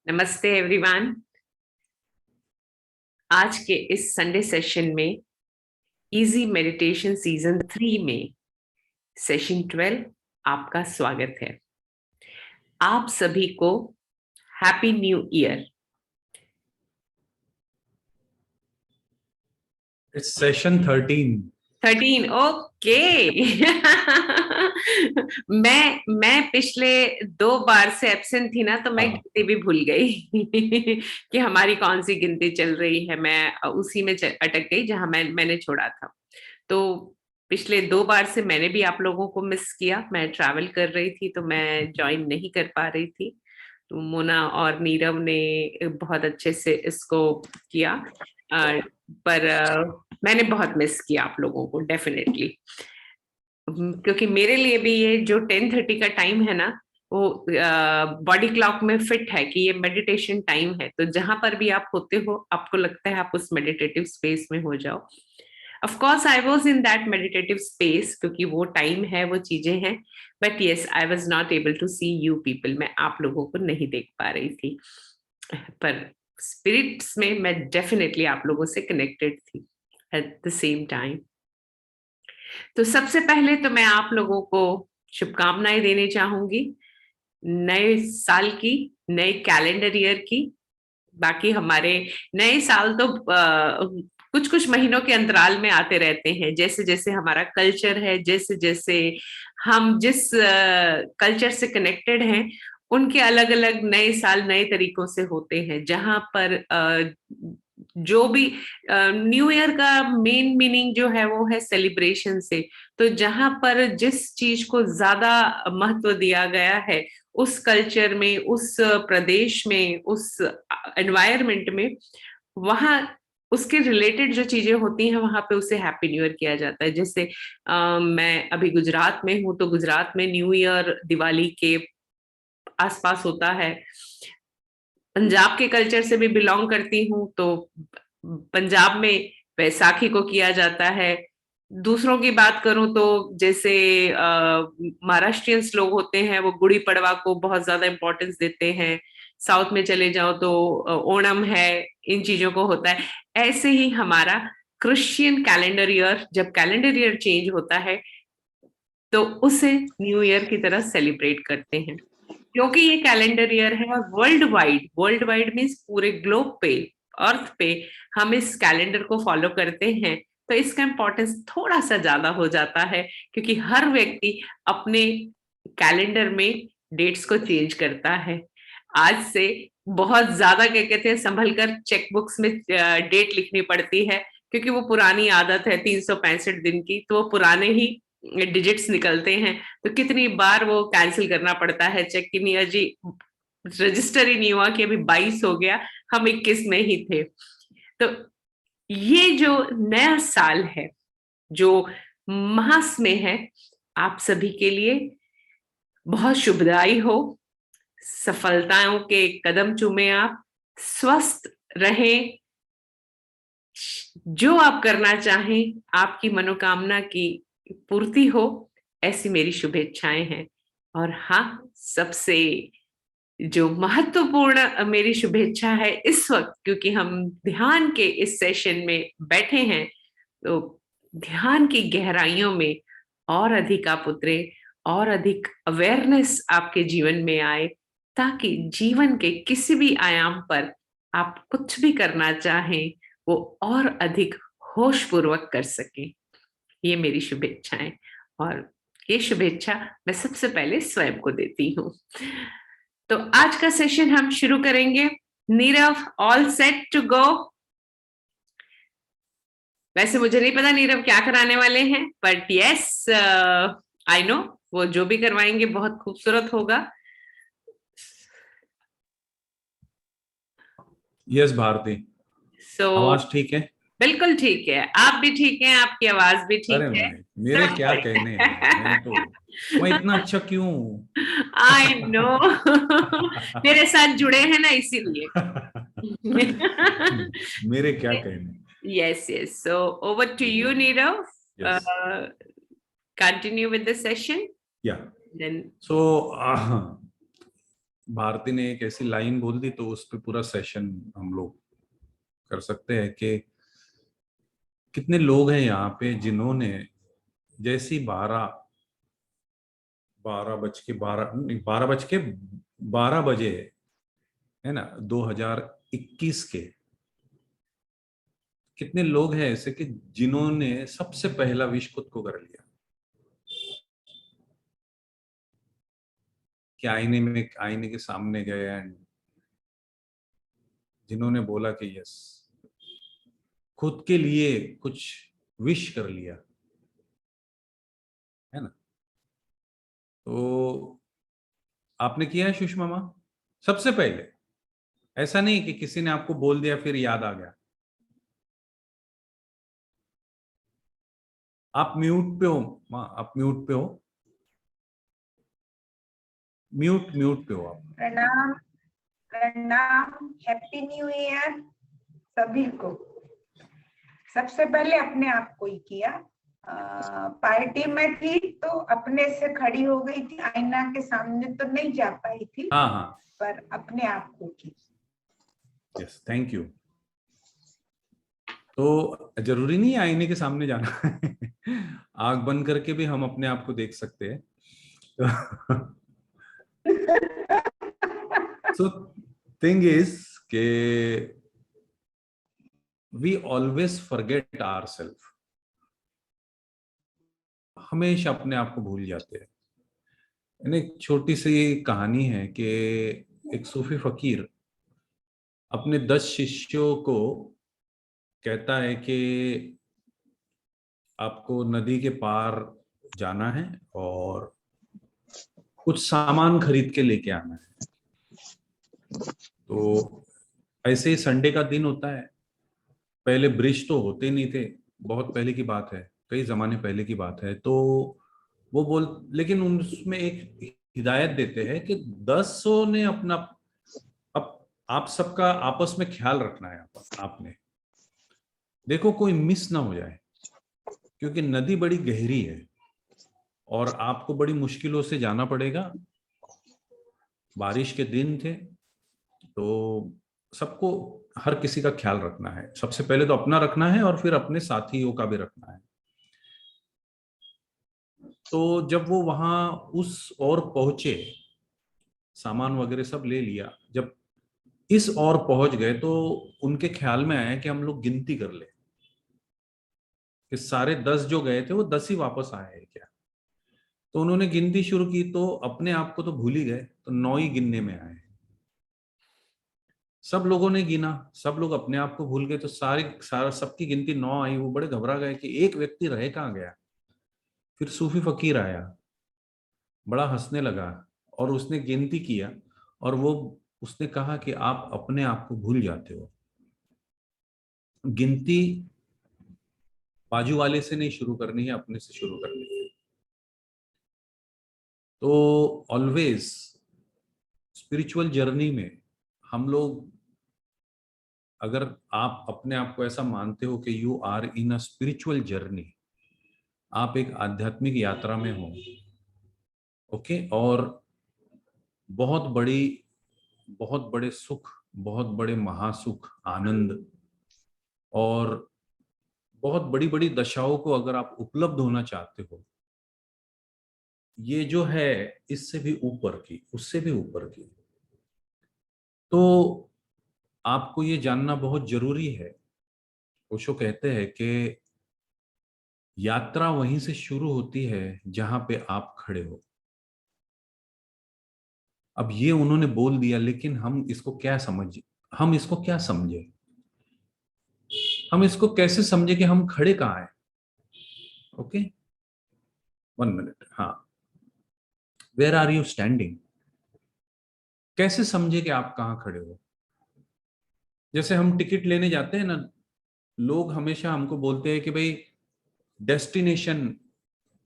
नमस्ते एवरीवन। आज के इस संडे सेशन में इजी मेडिटेशन सीजन 3 में सेशन 12 आपका स्वागत है। आप सभी को happy new year. It's session 13. 13 okay. मैं पिछले 2 बार से एब्सेंट थी ना, तो मैं गिनती भी भूल गई कि हमारी कौन सी गिनती चल रही है। मैं उसी में अटक गई जहां मैंने छोड़ा था। तो पिछले 2 बार से मैंने भी आप लोगों को मिस किया। मैं ट्रैवल कर रही थी तो मैं ज्वाइन नहीं कर पा रही थी। तो मोना और नीरव ने बहुत अच्छे से इसको किया, पर मैंने बहुत मिस किया आप लोगों को डेफिनेटली, क्योंकि मेरे लिए भी ये जो 10:30 का टाइम है ना, वो बॉडी क्लॉक में फिट है कि ये मेडिटेशन टाइम है। तो जहां पर भी आप होते हो, आपको लगता है आप उस मेडिटेटिव स्पेस में हो जाओ। Of course I was in that meditative space, क्योंकि वो टाइम है, वो चीजें हैं। But yes, I was not able to see you people. मैं आप लोगों को नहीं देख पा रही थी, पर स्पिरिट्स में मैं डेफिनेटली आप लोगों से कनेक्टेड थी एट द सेम टाइम। तो सबसे पहले तो मैं आप लोगों को शुभकामनाएं देनी चाहूंगी नए साल की, नए कैलेंडर ईयर की। बाकी हमारे नए साल तो कुछ कुछ महीनों के अंतराल में आते रहते हैं, जैसे जैसे हमारा कल्चर है, जैसे जैसे हम जिस कल्चर से कनेक्टेड हैं, उनके अलग अलग नए साल नए तरीकों से होते हैं। जहां पर जो भी न्यू ईयर का मेन मीनिंग जो है वो है सेलिब्रेशन से। तो जहां पर जिस चीज को ज्यादा महत्व दिया गया है, उस कल्चर में, उस प्रदेश में, उस एनवायरमेंट में, वहां उसके रिलेटेड जो चीजें होती हैं, वहां पे उसे हैप्पी न्यू ईयर किया जाता है। जैसे मैं अभी गुजरात में हूँ, तो गुजरात में न्यू ईयर दिवाली के आसपास होता है। पंजाब के कल्चर से भी बिलोंग करती हूँ, तो पंजाब में बैसाखी को किया जाता है। दूसरों की बात करूं तो जैसे महाराष्ट्रियंस लोग होते हैं, वो गुड़ी पड़वा को बहुत ज्यादा इंपॉर्टेंस देते हैं। साउथ में चले जाओ तो ओणम है, इन चीजों को होता है। ऐसे ही हमारा क्रिश्चियन कैलेंडर ईयर, जब कैलेंडर ईयर चेंज होता है, तो उसे न्यू ईयर की तरह सेलिब्रेट करते हैं। क्योंकि ये कैलेंडर ईयर है, और वर्ल्ड वाइड मीन्स पूरे ग्लोब पे, अर्थ पे हम इस कैलेंडर को फॉलो करते हैं, तो इसका इंपॉर्टेंस थोड़ा सा ज्यादा हो जाता है, क्योंकि हर व्यक्ति अपने कैलेंडर में डेट्स को चेंज करता है। आज से बहुत ज्यादा क्या कहते हैं, संभल कर चेक बुक्स में डेट लिखनी पड़ती है, क्योंकि वो पुरानी आदत है 365 दिन की, तो वो पुराने ही डिजिट्स निकलते हैं। तो कितनी बार वो कैंसिल करना पड़ता है चेक, की नहीं जी, रजिस्टर ही नहीं हुआ कि अभी 22 हो गया, हम 21 में ही थे। तो ये जो नया साल है, जो मास में है, आप सभी के लिए बहुत शुभदायी हो। सफलताओं के कदम चूमे आप, स्वस्थ रहें, जो आप करना चाहें आपकी मनोकामना की पूर्ति हो, ऐसी मेरी शुभेच्छाएं हैं। और हाँ, सबसे जो महत्वपूर्ण मेरी शुभेच्छा है इस वक्त, क्योंकि हम ध्यान के इस सेशन में बैठे हैं, तो ध्यान की गहराइयों में और अधिक आप उतरे, और अधिक अवेयरनेस आपके जीवन में आए, ताकि जीवन के किसी भी आयाम पर आप कुछ भी करना चाहें, वो और अधिक होश पूर्वक कर सके। ये मेरी शुभेच्छाएं, और ये शुभेच्छा मैं सबसे पहले स्वयं को देती हूँ। तो आज का सेशन हम शुरू करेंगे। Nirav, all set to go? वैसे मुझे नहीं पता नीरव क्या कराने वाले हैं, बट यस, आई नो वो जो भी करवाएंगे बहुत खूबसूरत होगा। यस भारती, सो आवाज ठीक है? बिल्कुल ठीक है, आप भी ठीक हैं, आपकी आवाज भी अरे ठीक है, नहीं, मेरे सब क्या कहने हैं, मैं इतना अच्छा क्यों? I know. मेरे साथ जुड़े हैं ना, इसीलिए। मेरे क्या कहने? Yes, yes. So over to you, Nirav. Yes, Continue with the session. या Then, सो भारती ने एक ऐसी लाइन बोल दी तो उस पे पूरा सेशन हम लोग कर सकते हैं कि कितने लोग हैं यहाँ पे जिन्होंने जैसी 12 बज के 12 है ना 2021 के कितने लोग हैं ऐसे कि जिन्होंने सबसे पहला विश खुद को कर लिया कि आईने के सामने गए एंड जिन्होंने बोला कि यस खुद के लिए कुछ विश कर लिया, है ना। तो आपने किया है सुषमा माँ सबसे पहले? ऐसा नहीं कि किसी ने आपको बोल दिया फिर याद आ गया। आप म्यूट पे हो माँ, आप म्यूट पे हो, म्यूट पे हो आप। प्रणाम प्रणाम, हैप्पी न्यू ईयर सभी को। सबसे पहले अपने आप को ही किया। पार्टी में थी तो अपने से खड़ी हो गई थी, आईना के सामने तो नहीं जा पाई थी। हाँ हाँ, पर अपने आप को की। Yes, thank you. तो जरूरी नहीं है आईने के सामने जाना है आंख बंद करके भी हम अपने आप को देख सकते हैं सो थिंग इज के वी ऑलवेज फॉरगेट आवरसेल्फ, हमेशा अपने आप को भूल जाते हैं। एक छोटी सी कहानी है कि एक सूफी फकीर अपने 10 शिष्यों को कहता है कि आपको नदी के पार जाना है और कुछ सामान खरीद के लेके आना है। तो ऐसे ही संडे का दिन होता है, पहले ब्रिज तो होते नहीं थे, बहुत पहले की बात है, कई जमाने पहले की बात है। तो वो बोल, लेकिन उसमें एक हिदायत देते हैं कि 10 ने अपना, अब आप सबका आपस में ख्याल रखना है। आपने देखो कोई मिस ना हो जाए, क्योंकि नदी बड़ी गहरी है और आपको बड़ी मुश्किलों से जाना पड़ेगा। बारिश के दिन थे तो सबको, हर किसी का ख्याल रखना है। सबसे पहले तो अपना रखना है और फिर अपने साथियों का भी रखना है। तो जब वो वहां उस ओर पहुंचे, सामान वगैरह सब ले लिया, जब इस ओर पहुंच गए तो उनके ख्याल में आया कि हम लोग गिनती कर ले कि सारे 10 जो गए थे वो 10 ही वापस आए हैं क्या। तो उन्होंने गिनती शुरू की तो अपने आप को तो भूल ही गए, तो 9 ही गिनने में आए। सब लोगों ने गिना, सब लोग अपने आप को भूल गए, तो सबकी गिनती 9 आई। वो बड़े घबरा गए कि एक व्यक्ति रह कहाँ गया। फिर सूफी फकीर आया, बड़ा हंसने लगा और उसने गिनती किया और वो उसने कहा कि आप अपने आप को भूल जाते हो। गिनती बाजू वाले से नहीं शुरू करनी है, अपने से शुरू करनी है। तो ऑलवेज स्पिरिचुअल जर्नी में हम लोग, अगर आप अपने आप को ऐसा मानते हो कि you are in a spiritual journey, आप एक आध्यात्मिक यात्रा में हो, ओके, और बहुत बड़ी, बहुत बड़े सुख, बहुत बड़े महासुख, आनंद और बहुत बड़ी बड़ी दशाओं को अगर आप उपलब्ध होना चाहते हो, ये जो है इससे भी ऊपर की, उससे भी ऊपर की, तो आपको ये जानना बहुत जरूरी है। ओशो कहते हैं कि यात्रा वहीं से शुरू होती है जहां पे आप खड़े हो। अब ये उन्होंने बोल दिया, लेकिन हम इसको क्या समझे, हम इसको कैसे समझे कि हम खड़े कहाँ हैं। ओके, 1 मिनट, हाँ, वेयर आर यू स्टैंडिंग, कैसे समझे कि आप कहाँ खड़े हो। जैसे हम टिकट लेने जाते हैं ना, लोग हमेशा हमको बोलते हैं कि भाई डेस्टिनेशन,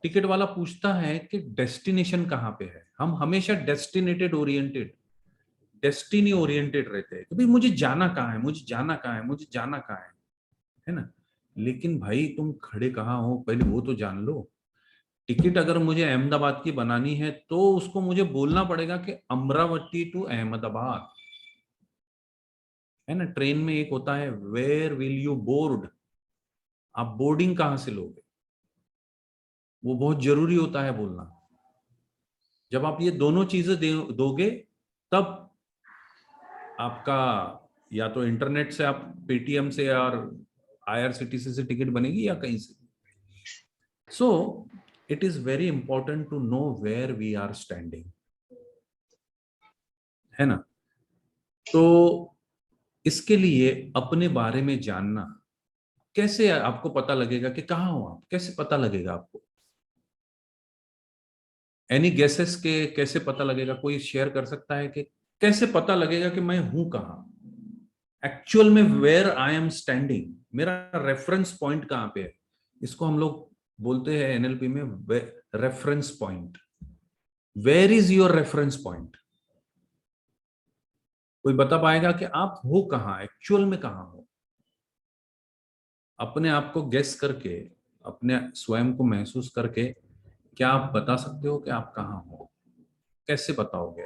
टिकट वाला पूछता है कि डेस्टिनेशन कहाँ पे है। हम हमेशा डेस्टिनेटेड ओरिएंटेड, डेस्टिनी ओरिएंटेड रहते हैं कि भाई मुझे जाना कहाँ है, मुझे जाना कहाँ है, मुझे जाना कहाँ है ना। लेकिन भाई तुम खड़े कहाँ हो, पहले वो तो जान लो। टिकट अगर मुझे अहमदाबाद की बनानी है तो उसको मुझे बोलना पड़ेगा कि अमरावती टू अहमदाबाद, है ना। ट्रेन में एक होता है वेयर विल यू बोर्ड, आप बोर्डिंग कहां से लोगे, वो बहुत जरूरी होता है बोलना। जब आप ये दोनों चीजें दोगे तब आपका या तो इंटरनेट से, आप पेटीएम से और आईआरसीटीसी से टिकट बनेगी या कहीं से। So it is very important to know where we are standing, है ना। तो इसके लिए अपने बारे में जानना, कैसे आपको पता लगेगा कि कहाँ हो आप, कैसे पता लगेगा आपको? एनी गेसेस के कैसे पता लगेगा? कोई शेयर कर सकता है कि कैसे पता लगेगा कि मैं हूं कहाँ एक्चुअल में, वेयर आई एम स्टैंडिंग, मेरा रेफरेंस पॉइंट कहाँ पे है? इसको हम लोग बोलते हैं एनएलपी में reference point. Where is your reference point? कोई बता पाएगा कि आप हो कहाँ, एक्चुअल में कहाँ हो? अपने आप को गेस करके, अपने स्वयं को महसूस करके क्या आप बता सकते हो कि आप कहाँ हो? कैसे बताओगे?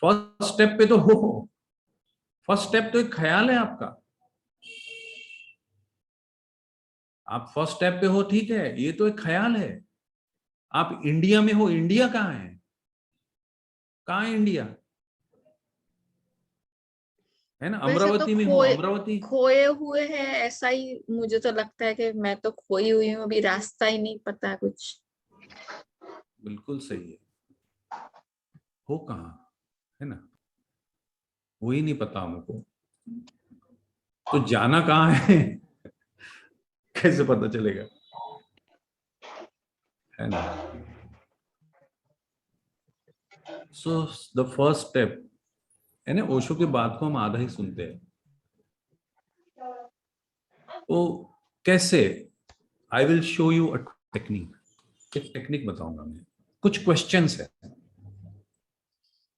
फर्स्ट स्टेप पे तो हो, फर्स्ट स्टेप तो एक ख्याल है आपका। आप फर्स्ट स्टेप पे हो, ठीक है, ये तो एक ख्याल है। आप इंडिया में हो, इंडिया कहाँ है? कहाँ है इंडिया? है ना, वैसे तो अमरावती में हो, अमरावती। खोए हुए हैं, ऐसा ही मुझे तो लगता है कि मैं तो खोई हुई हूँ, अभी रास्ता ही नहीं पता कुछ। बिल्कुल सही है। हो कहाँ, है ना, वही नहीं पता हमको, तो जाना कहाँ है कैसे पता चलेगा, है ना। सो द फर्स्ट स्टेप, है ना, ओशो की बात को हम आधा ही सुनते हैं। तो कैसे, I will show you a technique, एक टेक्निक बताऊंगा मैं, कुछ क्वेश्चंस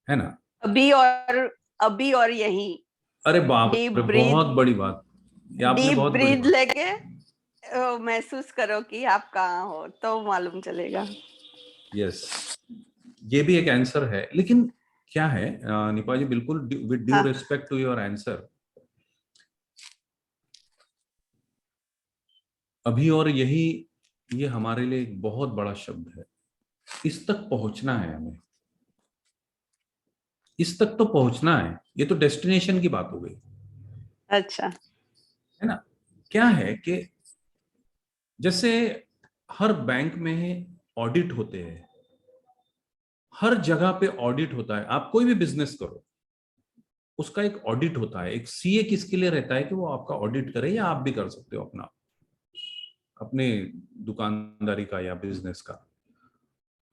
है ना। अभी और यही अरे बाप डीप रे, ब्रीथ, बहुत बड़ी बात, ये आपने डीप बहुत बड़ी ब्रीथ बात। लेके महसूस करो कि आप कहाँ हो, तो मालूम चलेगा। यस, ये भी एक आंसर है, लेकिन क्या है निपा जी, बिल्कुल विद ड्यू हाँ, रिस्पेक्ट टू योर आंसर, अभी और यही, ये हमारे लिए एक बहुत बड़ा शब्द है। इस तक पहुंचना है हमें, इस तक तो पहुंचना है, ये तो डेस्टिनेशन की बात हो गई, अच्छा, है ना। क्या है कि जैसे हर बैंक में ऑडिट होते हैं, हर जगह पे ऑडिट होता है, आप कोई भी बिजनेस करो उसका एक ऑडिट होता है। एक सीए किसके लिए रहता है कि वो आपका ऑडिट करे, या आप भी कर सकते हो अपना, अपने दुकानदारी का या बिजनेस का।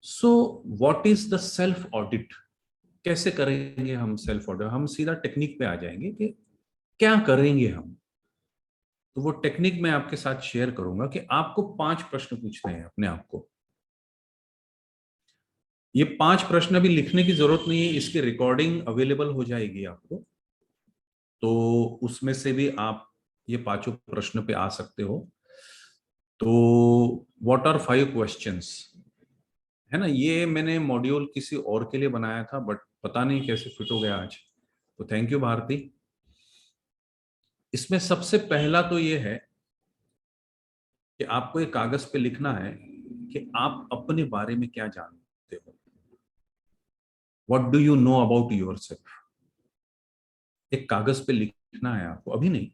So what is the self audit? कैसे करेंगे हम सेल्फ ऑडिट? हम सीधा टेक्निक पे आ जाएंगे कि क्या करेंगे हम। तो वो टेक्निक मैं आपके साथ शेयर करूंगा कि आपको 5 प्रश्न पूछने हैं अपने आप को। ये 5 प्रश्न अभी लिखने की जरूरत नहीं है, इसकी रिकॉर्डिंग अवेलेबल हो जाएगी आपको, तो उसमें से भी आप ये 5 प्रश्न पे आ सकते हो। तो व्हाट आर 5 क्वेश्चंस, है ना। ये मैंने मॉड्यूल किसी और के लिए बनाया था, बट पता नहीं कैसे फिट हो गया आज, तो थैंक यू भारती। इसमें सबसे पहला तो ये है कि आपको एक कागज पे लिखना है कि आप अपने बारे में क्या जानते हो। What do you know about yourself? एक कागज पे लिखना है आपको, अभी नहीं,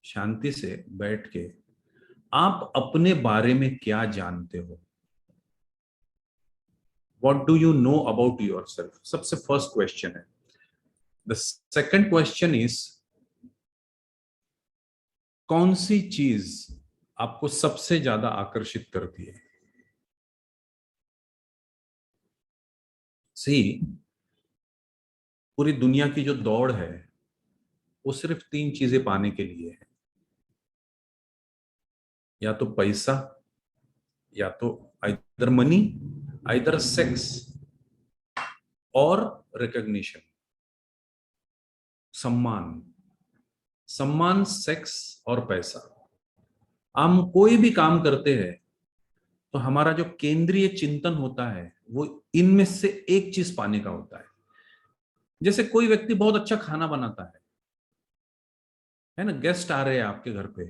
शांति से बैठ के आप अपने बारे में क्या जानते हो। What do you know about yourself, सबसे फर्स्ट क्वेश्चन है। द सेकंड क्वेश्चन इज, कौन सी चीज आपको सबसे ज्यादा आकर्षित करती है? सी, पूरी दुनिया की जो दौड़ है वो सिर्फ 3 चीजें पाने के लिए है, या तो पैसा, या तो आइदर मनी, आइदर सेक्स, और रिकॉग्निशन, सम्मान। सम्मान, सेक्स और पैसा। हम कोई भी काम करते हैं तो हमारा जो केंद्रीय चिंतन होता है वो इनमें से एक चीज पाने का होता है। जैसे कोई व्यक्ति बहुत अच्छा खाना बनाता है ना, गेस्ट आ रहे हैं आपके घर पे,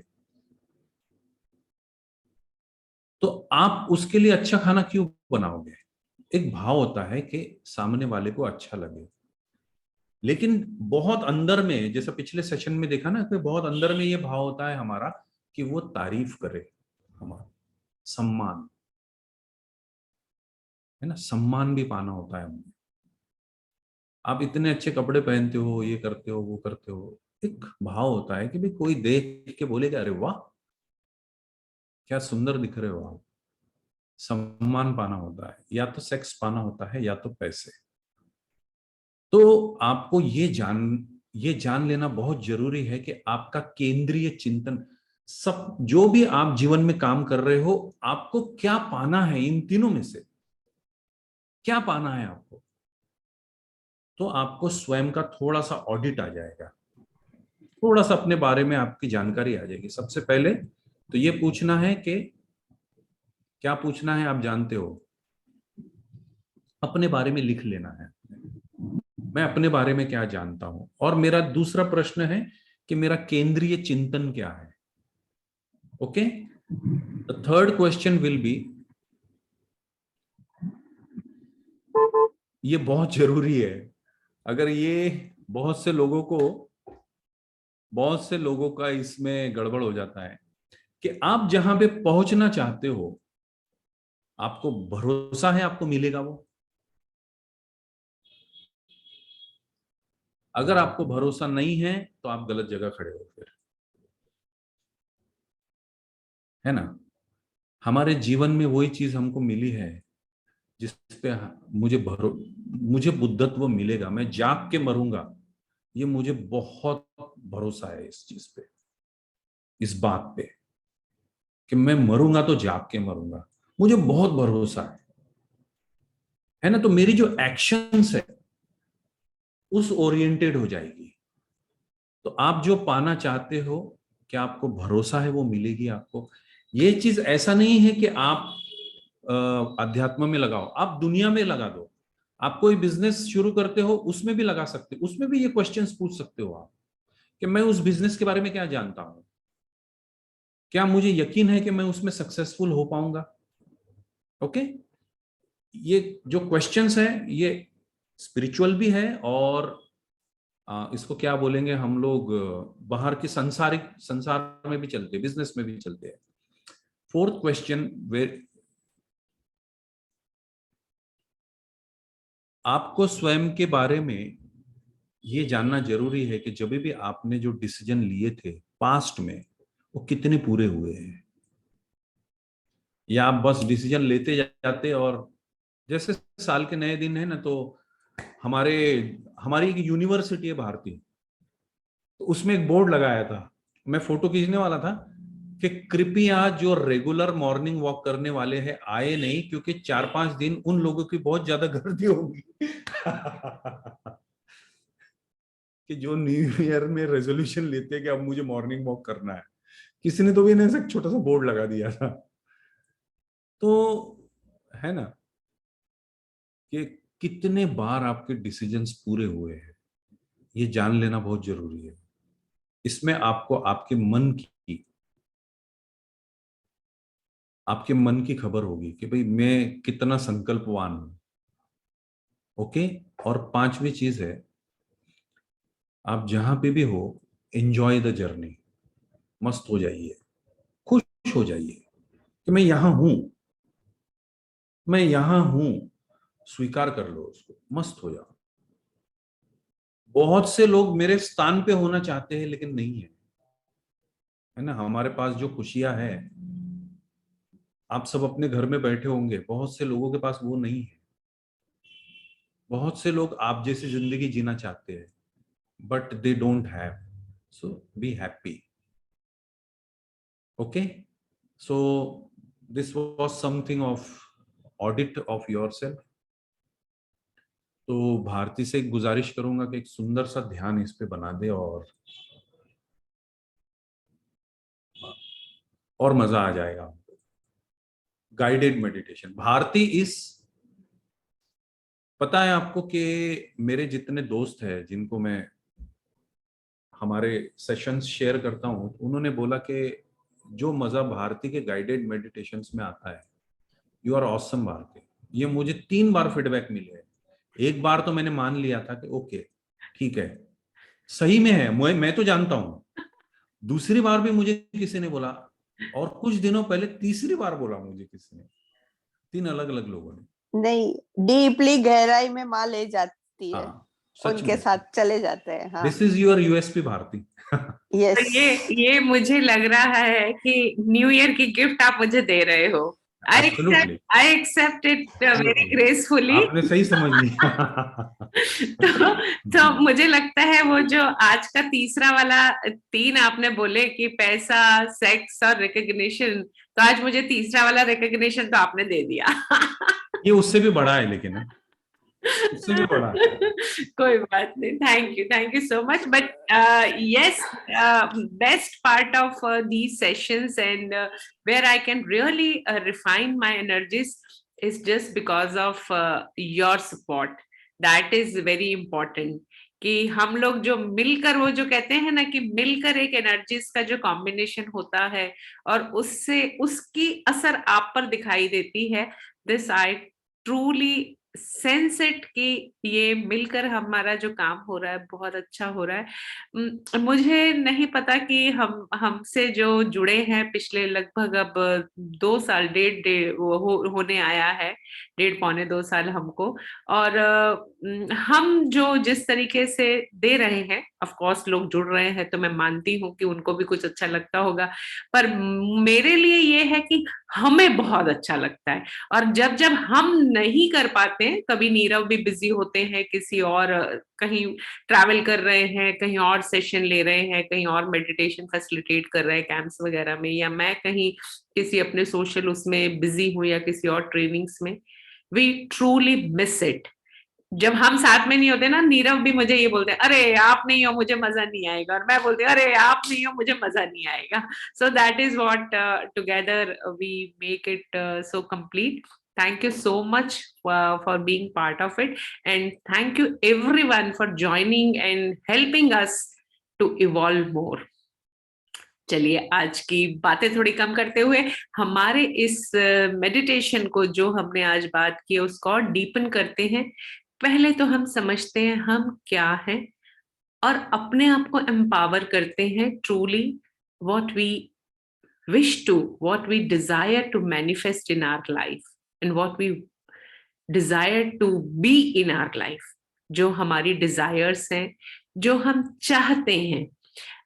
तो आप उसके लिए अच्छा खाना क्यों बनाओगे? एक भाव होता है कि सामने वाले को अच्छा लगे। लेकिन बहुत अंदर में, जैसे पिछले सेशन में देखा ना, कि बहुत अंदर में ये भाव होता है हमारा कि वो तारीफ करे, हमारा सम्मान, है ना, सम्मान भी पाना होता है हमें। आप इतने अच्छे कपड़े पहनते हो, ये करते हो, वो करते हो, एक भाव होता है कि भाई कोई देख के बोलेगा अरे वाह क्या सुंदर दिख रहे हो आप। सम्मान पाना होता है, या तो सेक्स पाना होता है या तो पैसे। तो आपको ये जान लेना बहुत जरूरी है कि आपका केंद्रीय चिंतन, सब जो भी आप जीवन में काम कर रहे हो, आपको क्या पाना है, इन तीनों में से क्या पाना है आपको। तो आपको स्वयं का थोड़ा सा ऑडिट आ जाएगा, थोड़ा सा अपने बारे में आपकी जानकारी आ जाएगी। सबसे पहले तो ये पूछना है कि क्या पूछना है, आप जानते हो, अपने बारे में लिख लेना है, मैं अपने बारे में क्या जानता हूं। और मेरा दूसरा प्रश्न है कि मेरा केंद्रीय चिंतन क्या है। Okay, the third question will be, ये बहुत जरूरी है। अगर ये बहुत से लोगों का इसमें गड़बड़ हो जाता है कि आप जहां पे पहुंचना चाहते हो, आपको भरोसा है आपको मिलेगा वो। अगर आपको भरोसा नहीं है तो आप गलत जगह खड़े हो फिर, है ना। हमारे जीवन में वही चीज हमको मिली है जिस पे मुझे बुद्धत्व मिलेगा, मैं जाग के मरूंगा, ये मुझे बहुत भरोसा है इस चीज पे, इस बात पे कि मैं मरूंगा तो जाग के मरूंगा, मुझे बहुत भरोसा है ना। तो मेरी जो एक्शंस है उस ओरिएंटेड हो जाएगी। तो आप जो पाना चाहते हो, क्या आपको भरोसा है वो मिलेगी आपको। ये चीज ऐसा नहीं है कि आप अध्यात्म में लगाओ, आप दुनिया में लगा दो। आप कोई बिजनेस शुरू करते हो उसमें भी लगा सकते हो, उसमें भी ये क्वेश्चंस पूछ सकते हो आप कि मैं उस बिजनेस के बारे में क्या जानता हूं, क्या मुझे यकीन है कि मैं उसमें सक्सेसफुल हो पाऊंगा। ओके, ये जो क्वेश्चंस है ये स्पिरिचुअल भी है, और इसको क्या बोलेंगे हम लोग, बाहर के संसार में भी चलते हैं, बिजनेस में भी चलते हैं। फोर्थ क्वेश्चन, वे आपको स्वयं के बारे में ये जानना जरूरी है कि जब भी आपने जो डिसीजन लिए थे पास्ट में, वो कितने पूरे हुए हैं। या आप बस डिसीजन लेते जाते, और जैसे साल के नए दिन है ना, तो हमारे हमारी एक यूनिवर्सिटी है भारती, तो उसमें एक बोर्ड लगाया था, मैं फोटो खींचने वाला था कि कृपया जो रेगुलर मॉर्निंग वॉक करने वाले हैं आए नहीं, क्योंकि 4-5 दिन उन लोगों की बहुत ज्यादा गर्दी होगी कि जो न्यू ईयर में रेजोल्यूशन लेते हैं कि अब मुझे मॉर्निंग वॉक करना है। किसी ने तो भी ऐसा छोटा सा बोर्ड लगा दिया था। तो है ना, कि कितने बार आपके डिसीजंस पूरे हुए हैं, ये जान लेना बहुत जरूरी है। इसमें आपको आपके मन की खबर होगी कि भाई मैं कितना संकल्पवान हूं। ओके, और पांचवी चीज है, आप जहां पे भी हो, एंजॉय द जर्नी, मस्त हो जाइए, खुश हो जाइए कि मैं यहां हूं, मैं यहां हूं, स्वीकार कर लो उसको, मस्त हो जाओ। बहुत से लोग मेरे स्थान पे होना चाहते हैं लेकिन नहीं है ना। हमारे पास जो खुशियां है, आप सब अपने घर में बैठे होंगे, बहुत से लोगों के पास वो नहीं है। बहुत से लोग आप जैसी जिंदगी जीना चाहते हैं but they don't have, so be happy. Okay, so this was something of audit of yourself. तो भारती से एक गुजारिश करूंगा कि एक सुंदर सा ध्यान इस पे बना दे, और मजा आ जाएगा। Guided meditation. भारती इस, पता है आपको कि मेरे जितने दोस्त हैं जिनको मैं हमारे सेशंस शेयर करता हूं, उन्होंने बोला कि जो मजा भारती के गाइडेड मेडिटेशंस में आता है, यू आर ऑसम भारती। ये मुझे 3 बार फीडबैक मिले हैं। एक बार तो मैंने मान लिया था कि ओके ठीक है, सही में है, मैं तो जानता हूं। दूसरी बार भी मुझे किसी ने बोला, और कुछ दिनों पहले तीसरी बार बोला मुझे किसी ने, 3 अलग अलग लोगों ने। नहीं, डीपली गहराई में माँ ले जाती है, हाँ सच उनके में, साथ चले जाते हैं। हाँ, this is your USP Bharti. Yes. तो ये मुझे लग रहा है कि न्यू ईयर की गिफ्ट आप मुझे दे रहे हो। Absolutely, I accept it very absolutely, gracefully. आपने सही समझ लिया। तो मुझे लगता है वो जो आज का तीसरा वाला 3 आपने बोले कि पैसा, सेक्स और रिकग्निशन, तो आज मुझे तीसरा वाला रिकग्निशन तो आपने दे दिया। ये उससे भी बड़ा है, लेकिन उससे भी बड़ा है। कोई बात नहीं, thank you so much, but yes, best part of these sessions and where I can really refine my energies is just because of your support. That is very important कि हम लोग जो मिलकर, वो जो कहते हैं ना कि मिलकर एक एनर्जीज का जो कॉम्बिनेशन होता है और उससे उसकी असर आप पर दिखाई देती है। This I truly sense it कि ये मिलकर हमारा जो काम हो रहा है बहुत अच्छा हो रहा है। मुझे नहीं पता कि हम हमसे जो जुड़े हैं पिछले लगभग अब 2 साल, डेढ़ होने आया है, 1.5-2 साल हमको। और हम जो जिस तरीके से दे रहे हैं, ऑफ कोर्स लोग जुड़ रहे हैं तो मैं मानती हूँ कि उनको भी कुछ अच्छा लगता होगा, पर मेरे लिए ये है कि हमें बहुत अच्छा लगता है। और जब जब हम नहीं कर पाते हैं, कभी नीरव भी बिजी होते हैं, किसी और कहीं ट्रैवल कर रहे हैं, कहीं और सेशन ले रहे हैं, कहीं और मेडिटेशन फैसिलिटेट कर रहे हैं कैंप्स वगैरह में, या मैं कहीं किसी अपने सोशल उसमें बिजी हूँ या किसी और ट्रेनिंग्स में, वी ट्रूली मिस इट। जब हम साथ में नहीं होते ना, नीरव भी मुझे ये बोलते हैं, अरे आप नहीं हो मुझे मजा नहीं आएगा, और मैं बोलती हूँ अरे आप नहीं हो मुझे मजा नहीं आएगा। So that is what together we make it so complete. Thank you so much for being part of it, and thank you everyone for joining and helping us to evolve more. चलिए आज की बातें थोड़ी कम करते हुए हमारे इस meditation को जो हमने आज बात की उसको और डीपन करते हैं। पहले तो हम समझते हैं हम क्या हैं और अपने आप को एम्पावर करते हैं truly what we wish to, what we desire to manifest in our life and what we desire to be in our life. जो हमारी डिजायर्स हैं, जो हम चाहते हैं,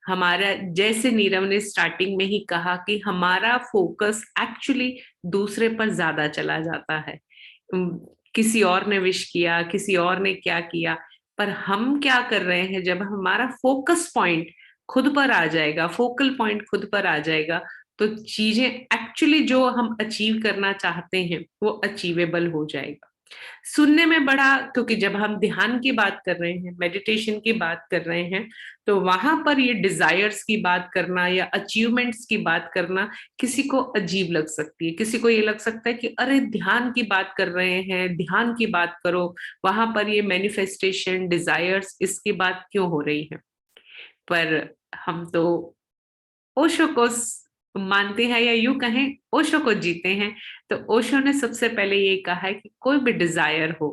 हमारा, जैसे नीरव ने स्टार्टिंग में ही कहा कि हमारा फोकस एक्चुअली दूसरे पर ज्यादा चला जाता है। किसी और ने विश किया, किसी और ने क्या किया, पर हम क्या कर रहे हैं, जब हमारा फोकस पॉइंट खुद पर आ जाएगा, फोकल पॉइंट खुद पर आ जाएगा, तो चीजें एक्चुअली जो हम अचीव करना चाहते हैं वो अचीवेबल हो जाएगा। सुनने में बड़ा, क्योंकि जब हम ध्यान की बात कर रहे हैं, मेडिटेशन की बात कर रहे हैं, तो वहां पर ये डिजायर्स की बात करना या अचीवमेंट्स की बात करना किसी को अजीब लग सकती है। किसी को ये लग सकता है कि अरे ध्यान की बात कर रहे हैं, ध्यान की बात करो, वहां पर ये मैनिफेस्टेशन, डिजायर्स, इसकी बात क्यों हो रही है। पर हम तो ओशो को मानते हैं, या यूं कहें ओशो को जीते हैं। तो ओशो ने सबसे पहले ये कहा है कि कोई भी डिजायर हो,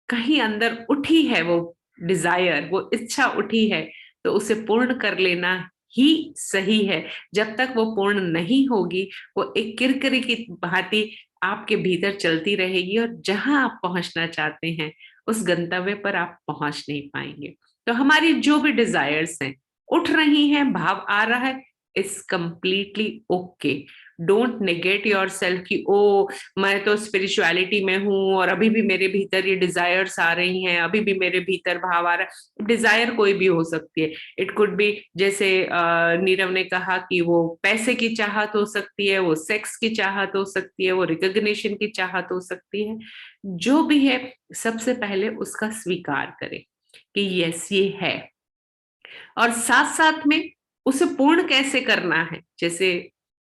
कहीं अंदर उठी है वो डिजायर, वो इच्छा उठी है, तो उसे पूर्ण कर लेना ही सही है। जब तक वो पूर्ण नहीं होगी, वो एक किरकिरी की भांति आपके भीतर चलती रहेगी, और जहां आप पहुंचना चाहते हैं उस गंतव्य पर आप पहुंच नहीं पाएंगे। तो हमारी जो भी डिजायर्स हैं, उठ रही हैं, भाव आ रहा है, it's completely okay. Don't negate yourself कि ओ मैं तो स्पिरिचुअलिटी में हूँ और अभी भी मेरे भीतर ये डिजायर्स आ रही हैं, अभी भी मेरे भीतर भाव आ रहा है। डिजायर कोई भी हो सकती है। इट कुड बी, जैसे नीरव ने कहा कि वो पैसे की चाहत हो सकती है, वो सेक्स की चाहत हो सकती है, वो रिकॉग्निशन की चाहत हो सकती है। जो भी है, सबसे पहले उसका स्वीकार करें कि यस ये है, और साथ साथ में उसे पूर्ण कैसे करना है। जैसे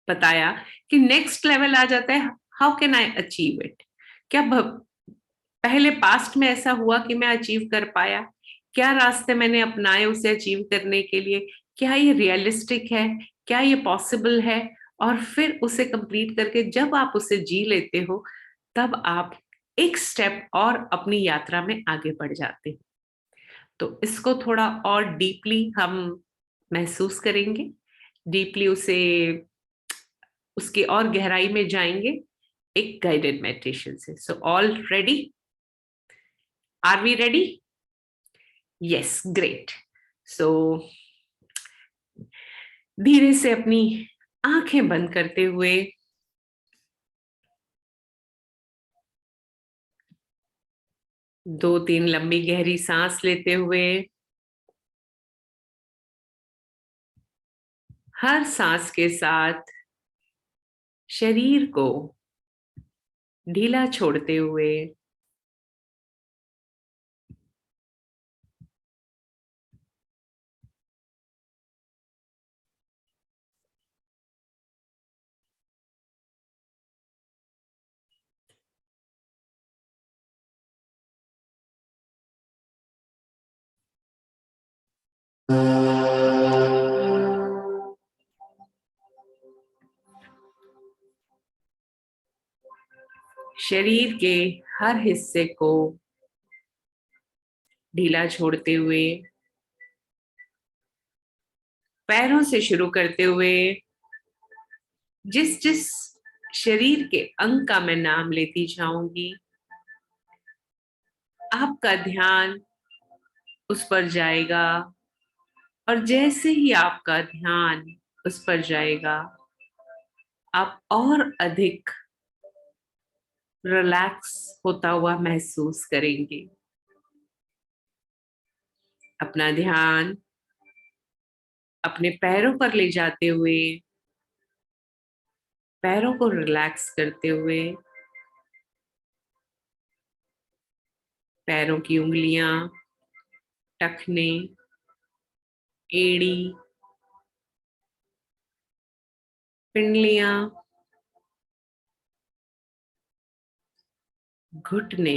बताया कि नेक्स्ट लेवल आ जाता है, how can I achieve it. क्या पहले पास्ट में ऐसा हुआ कि मैं अचीव कर पाया? क्या रास्ते मैंने अपनाए उसे अचीव करने के लिए? क्या ये रियलिस्टिक है? क्या ये पॉसिबल है? और फिर उसे कंप्लीट करके जब आप उसे जी लेते हो, तब आप एक स्टेप और अपनी यात्रा में आगे बढ़ जाते हैं। तो इसको थोड़ा और डीपली हम महसूस करेंगे, डीपली उसे, उसकी और गहराई में जाएंगे एक गाइडेड मेडिटेशन से। So all ready? Are we ready? Yes, great. So धीरे से अपनी आंखें बंद करते हुए दो तीन लंबी गहरी सांस लेते हुए हर सांस के साथ शरीर को ढीला छोड़ते हुए शरीर के हर हिस्से को ढीला छोड़ते हुए, पैरों से शुरू करते हुए जिस जिस शरीर के अंग का मैं नाम लेती जाऊंगी, आपका ध्यान उस पर जाएगा। और जैसे ही आपका ध्यान उस पर जाएगा, आप और अधिक रिलैक्स होता हुआ महसूस करेंगे। अपना ध्यान अपने पैरों पर ले जाते हुए, पैरों को रिलैक्स करते हुए, पैरों की उंगलियां, टखने, एड़ी, पिंडलियां, घुटने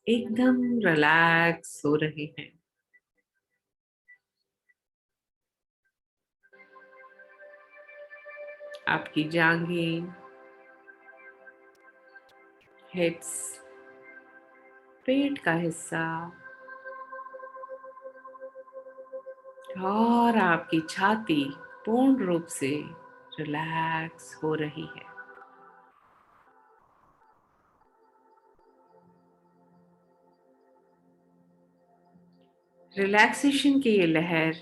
एकदम रिलैक्स हो रहे हैं। आपकी जांघें, हिप्स, पेट का हिस्सा और आपकी छाती पूर्ण रूप से रिलैक्स हो रही है। रिलैक्सेशन की ये लहर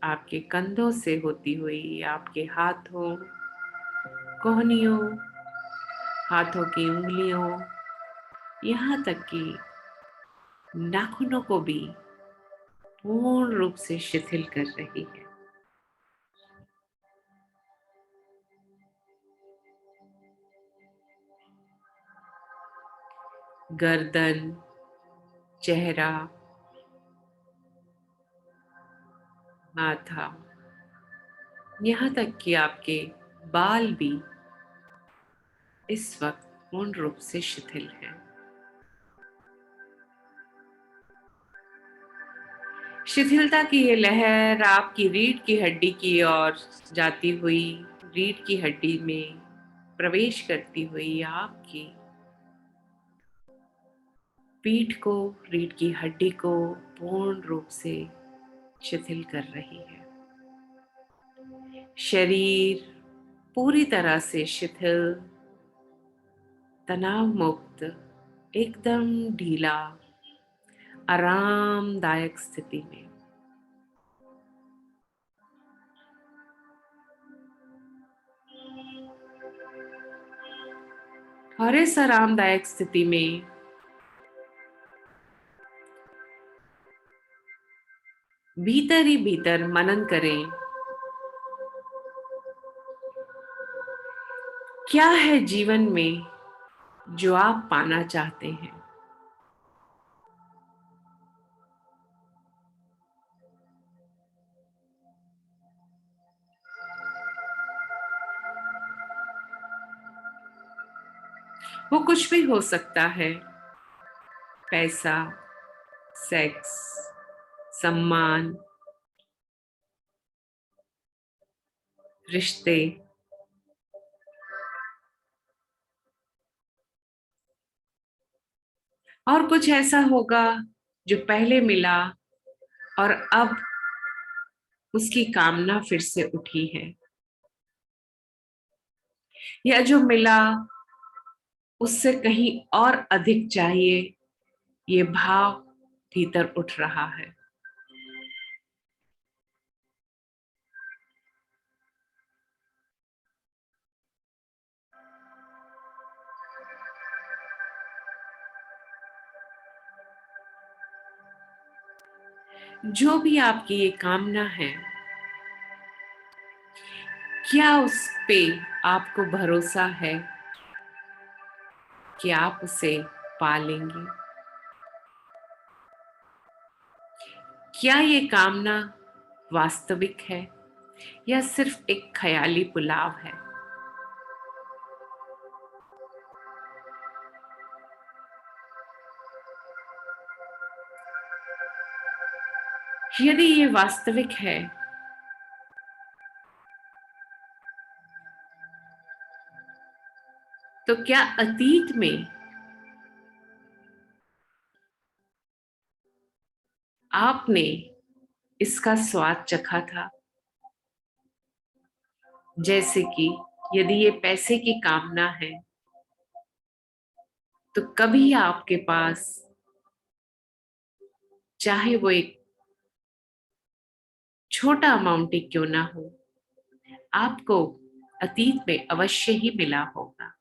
आपके कंधों से होती हुई आपके हाथों, कोहनियों, हाथों की उंगलियों, यहाँ तक कि नाखूनों को भी पूर्ण रूप से शिथिल कर रही है। गर्दन, चेहरा, माथा, यहाँ तक कि आपके बाल भी इस वक्त पूर्ण रूप से शिथिल हैं। शिथिलता की ये लहर आपकी रीढ़ की हड्डी की ओर जाती हुई, रीढ़ की हड्डी में प्रवेश करती हुई आपकी पीठ को, रीढ़ की हड्डी को पूर्ण रूप से शिथिल कर रही है। शरीर पूरी तरह से शिथिल, तनाव मुक्त, एकदम ढीला, आरामदायक स्थिति में। और इस आरामदायक स्थिति में भीतर ही भीतर मनन करें, क्या है जीवन में जो आप पाना चाहते हैं। वो कुछ भी हो सकता है, पैसा, सेक्स, सम्मान, रिश्ते, और कुछ ऐसा होगा जो पहले मिला और अब उसकी कामना फिर से उठी है, या जो मिला उससे कहीं और अधिक चाहिए, ये भाव भीतर उठ रहा है। जो भी आपकी ये कामना है, क्या उस पे आपको भरोसा है कि आप उसे पा लेंगे? क्या ये कामना वास्तविक है या सिर्फ एक ख्याली पुलाव है? यदि ये वास्तविक है तो क्या अतीत में आपने इसका स्वाद चखा था? जैसे कि यदि ये पैसे की कामना है तो कभी आपके पास, चाहे वो एक छोटा अमाउंट ही क्यों ना हो, आपको अतीत में अवश्य ही मिला होगा।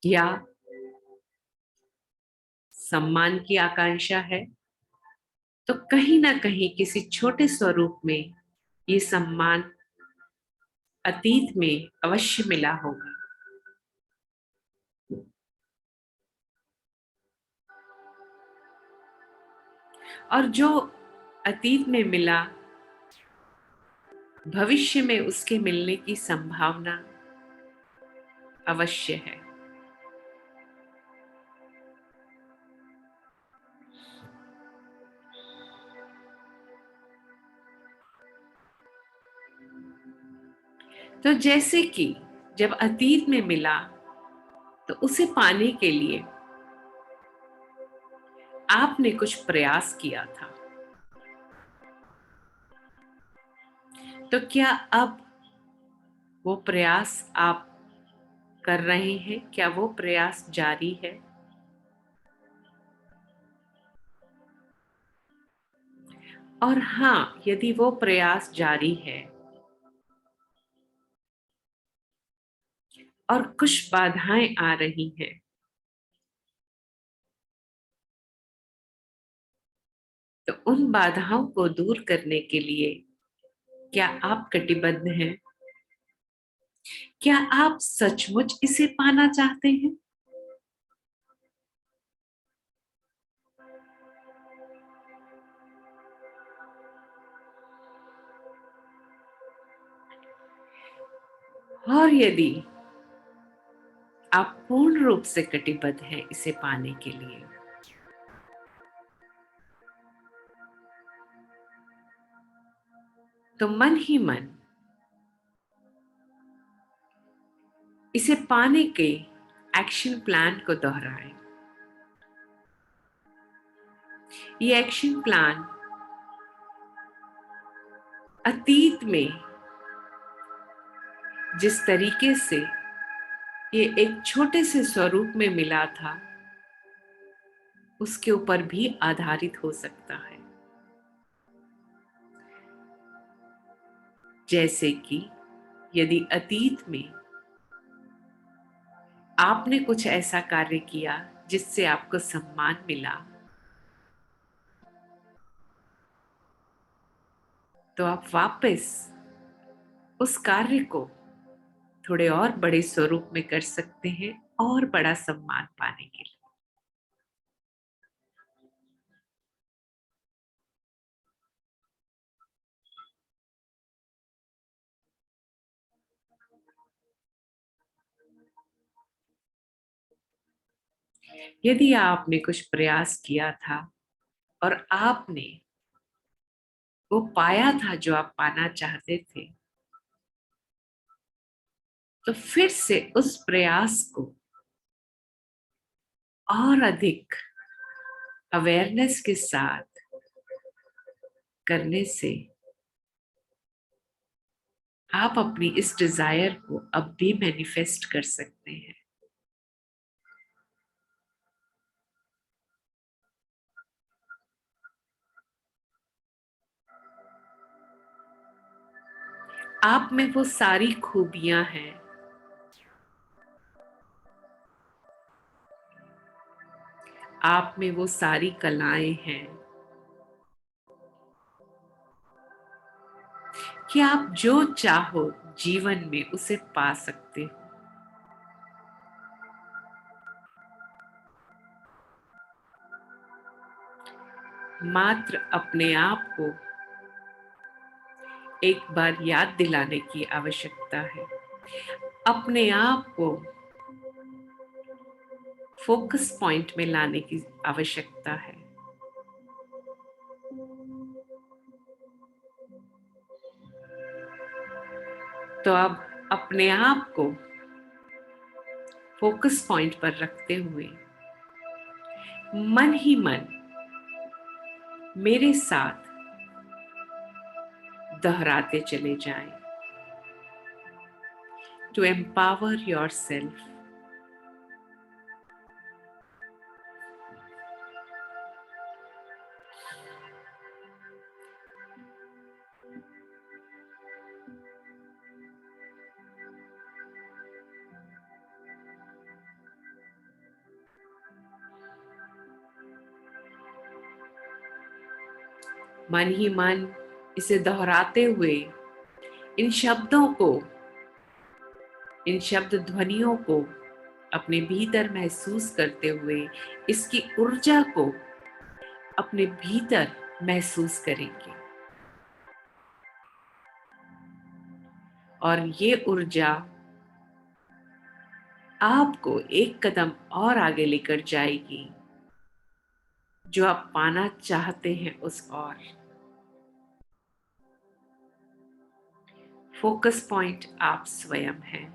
या सम्मान की आकांक्षा है तो कहीं ना कहीं किसी छोटे स्वरूप में ये सम्मान अतीत में अवश्य मिला होगा। और जो अतीत में मिला, भविष्य में उसके मिलने की संभावना अवश्य है। तो जैसे कि जब अतीत में मिला तो उसे पाने के लिए आपने कुछ प्रयास किया था, तो क्या अब वो प्रयास आप कर रहे हैं? क्या वो प्रयास जारी है? और हाँ, यदि वो प्रयास जारी है और कुछ बाधाएं आ रही हैं, तो उन बाधाओं को दूर करने के लिए क्या आप कटिबद्ध हैं? क्या आप सचमुच इसे पाना चाहते हैं? और यदि आप पूर्ण रूप से कटिबद्ध हैं इसे पाने के लिए, तो मन ही मन इसे पाने के एक्शन प्लान को दोहराएं। ये एक्शन प्लान अतीत में जिस तरीके से ये एक छोटे से स्वरूप में मिला था, उसके ऊपर भी आधारित हो सकता है। जैसे कि यदि अतीत में आपने कुछ ऐसा कार्य किया जिससे आपको सम्मान मिला, तो आप वापस उस कार्य को थोड़े और बड़े स्वरूप में कर सकते हैं और बड़ा सम्मान पाने के लिए। यदि आपने कुछ प्रयास किया था और आपने वो पाया था जो आप पाना चाहते थे, तो फिर से उस प्रयास को और अधिक अवेयरनेस के साथ करने से आप अपनी इस डिजायर को अब भी मैनिफेस्ट कर सकते हैं। आप में वो सारी खूबियां हैं आप में वो सारी कलाएं हैं कि आप जो चाहो जीवन में उसे पा सकते हो। मात्र अपने आप को एक बार याद दिलाने की आवश्यकता है, अपने आप को फोकस पॉइंट में लाने की आवश्यकता है। तो अब अपने आप को फोकस पॉइंट पर रखते हुए मन ही मन मेरे साथ दोहराते चले जाएं। To empower yourself, मन ही मन इसे दोहराते हुए इन शब्दों को, इन शब्द ध्वनियों को अपने भीतर महसूस करते हुए इसकी ऊर्जा को अपने भीतर महसूस करेंगे। और ये ऊर्जा आपको एक कदम और आगे लेकर जाएगी, जो आप पाना चाहते हैं उस और। फोकस पॉइंट आप स्वयं हैं।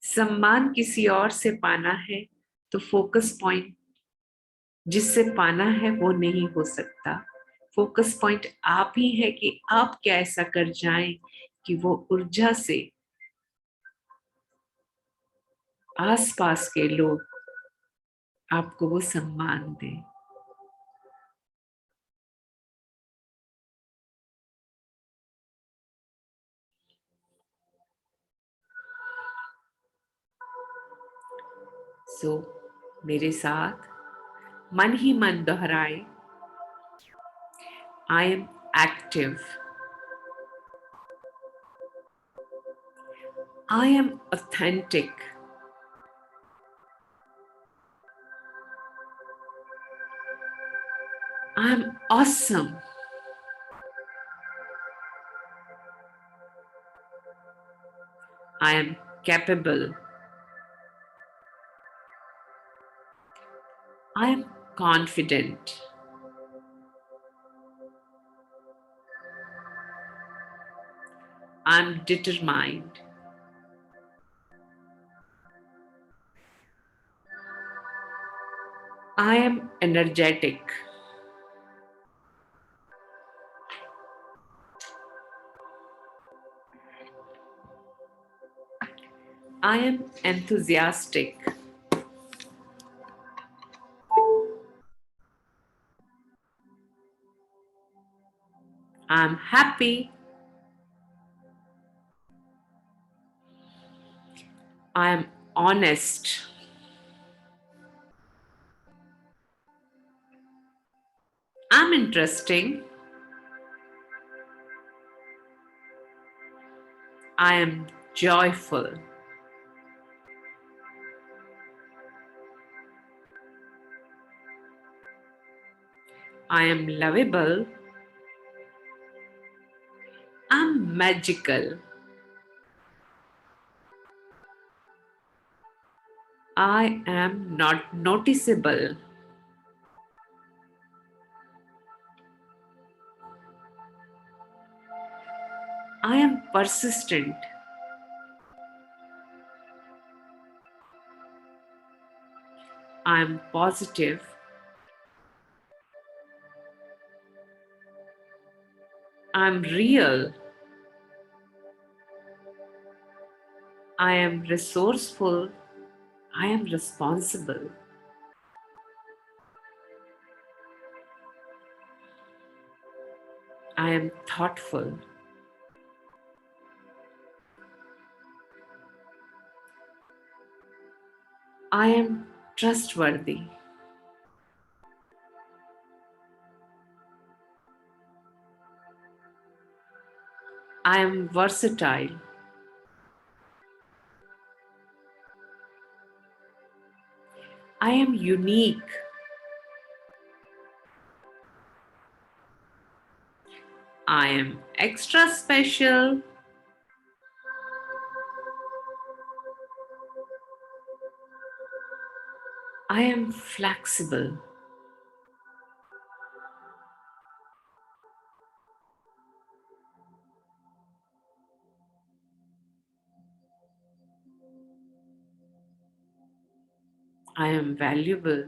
सम्मान किसी और से पाना है तो फोकस पॉइंट जिससे पाना है वो नहीं हो सकता। फोकस पॉइंट आप ही है कि आप क्या ऐसा कर जाएं कि वो ऊर्जा से आसपास के लोग आपको वो सम्मान दें। सो मेरे साथ मन ही मन दोहराए, I am active, I am authentic, I am awesome, I am capable, I am confident. I am determined. I am energetic. I am enthusiastic. I am happy. I am honest. I'm interesting. I am joyful. I am lovable. I'm magical. I am not noticeable. I am persistent. I am positive. I am real. I am resourceful. I am responsible. I am thoughtful. I am trustworthy. I am versatile. I am unique. I am extra special. I am flexible. I am valuable.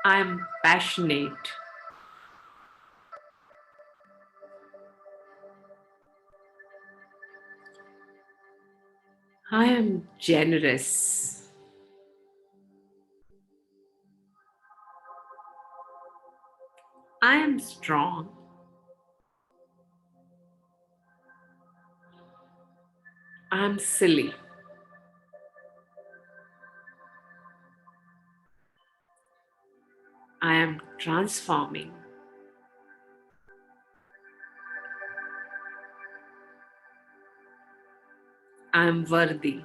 I am passionate. I am generous. I am strong. I am silly. I am transforming. I am worthy.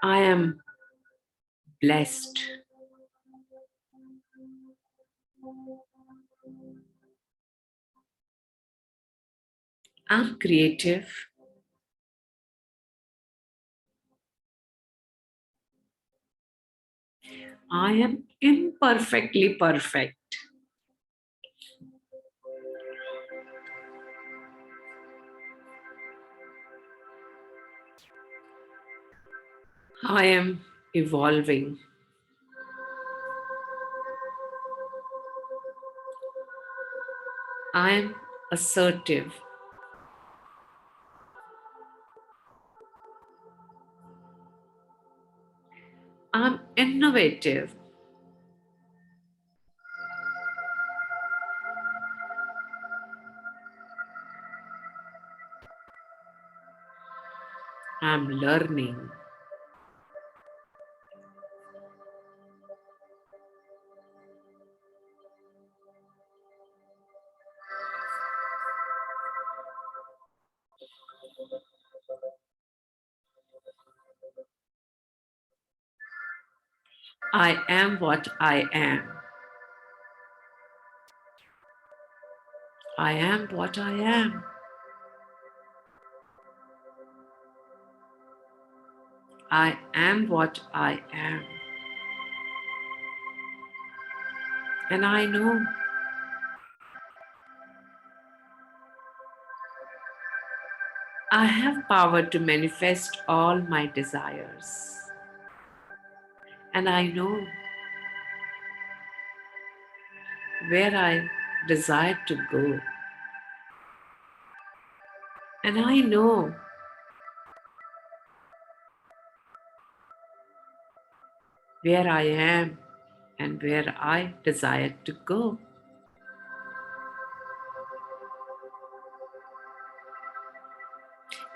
I am blessed. I'm creative. I am imperfectly perfect. I am evolving. I am assertive. I'm innovative. I'm learning. I am what I am. I am what I am. I am what I am. And I know I have power to manifest all my desires. And I know where I desire to go. And I know where I am and where I desire to go.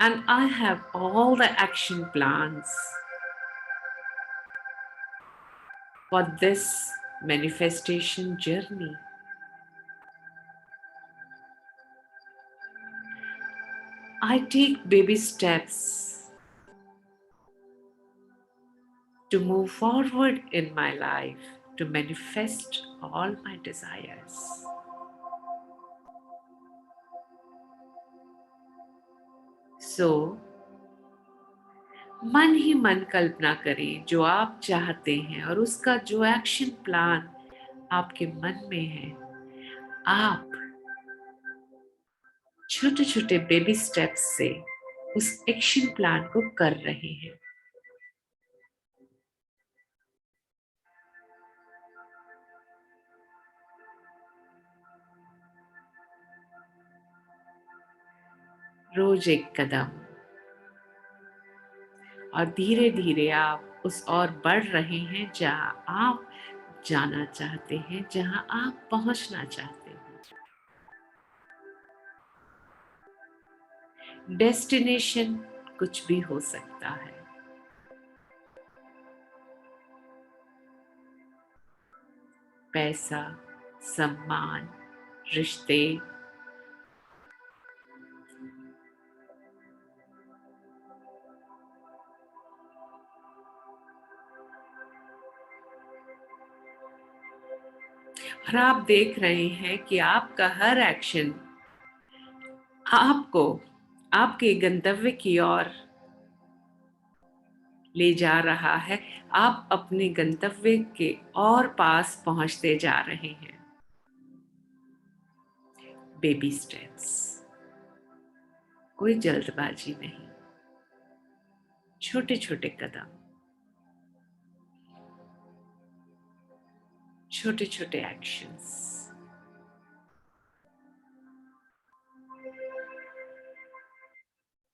And I have all the action plans for this manifestation journey. I take baby steps to move forward in my life, to manifest all my desires. So, मन ही मन कल्पना करें जो आप चाहते हैं और उसका जो एक्शन प्लान आपके मन में है, आप छोटे छोटे बेबी स्टेप्स से उस एक्शन प्लान को कर रहे हैं। रोज एक कदम, और धीरे धीरे आप उस ओर बढ़ रहे हैं जहां आप जाना चाहते हैं, जहां आप पहुंचना चाहते हैं। डेस्टिनेशन कुछ भी हो सकता है। पैसा, सम्मान, रिश्ते, और आप देख रहे हैं कि आपका हर एक्शन आपको आपके गंतव्य की ओर ले जा रहा है। आप अपने गंतव्य के और पास पहुंचते जा रहे हैं। बेबी स्टेप्स, कोई जल्दबाजी नहीं, छोटे छोटे कदम, छोटे छोटे एक्शंस।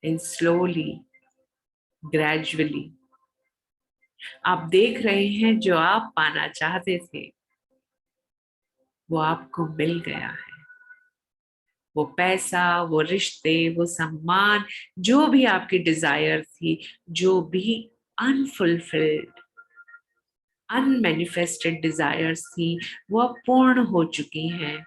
एंड स्लोली, ग्रेजुअली आप देख रहे हैं जो आप पाना चाहते थे वो आपको मिल गया है। वो पैसा, वो रिश्ते, वो सम्मान, जो भी आपकी डिजायर थी, जो भी अनफुलफिल्ड, अनमैनिफेस्टेड डिजायर्स थी, वो अब पूर्ण हो चुकी हैं।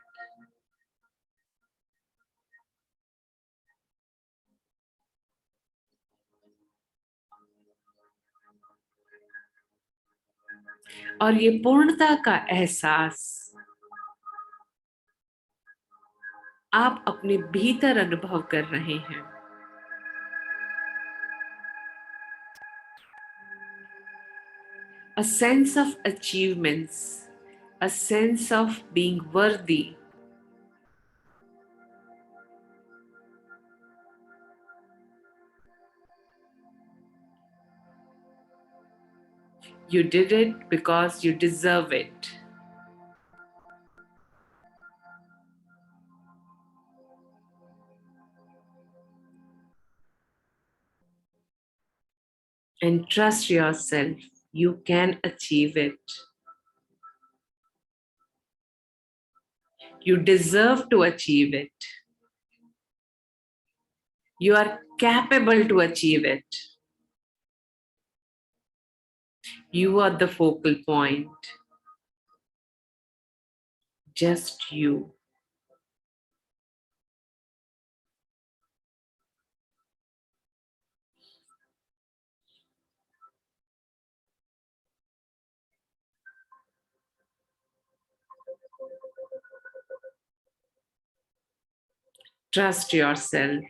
और ये पूर्णता का एहसास आप अपने भीतर अनुभव कर रहे हैं। A sense of achievements, a sense of being worthy. You did it because you deserve it. And trust yourself, you can achieve it. You deserve to achieve it. You are capable to achieve it. You are the focal point. Just you. Trust yourself.